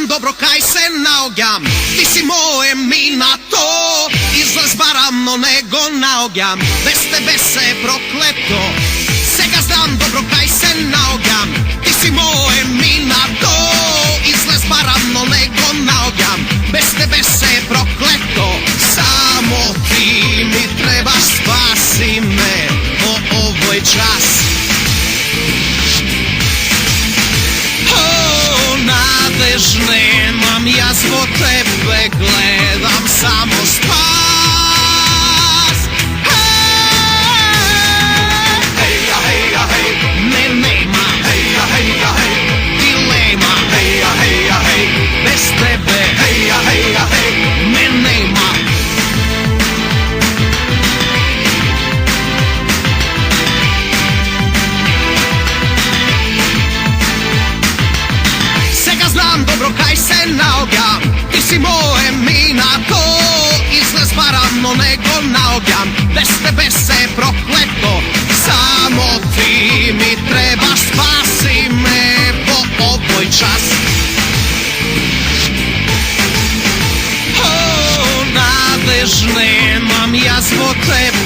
Dobro kaj se naogjam, ti si moje minato, izlaz baramo nego naogjam, bez tebe se prokleto. Sega znam dobro kaj se naogjam, ti si moje minato, izlaz baramo nego naogjam, bez tebe se prokleto. Samo ti mi trebaš, spasi me po ovoj čas. Nadež nemam, ja zbog tebe gledam samo spas. Heja, heja, hej, ne nema, heja, heja, hej, dilema, heja, heja, hej, bez tebe, heja, heja, hej, ne nema. Znam dobro kaj se naogjam, ti si moje minato, izlaz baramo nego naogjam, bez tebe se prokleto. Samo ti mi trebaš, spasi me po ovoj čas. Nadež nemam, ja zbog tebe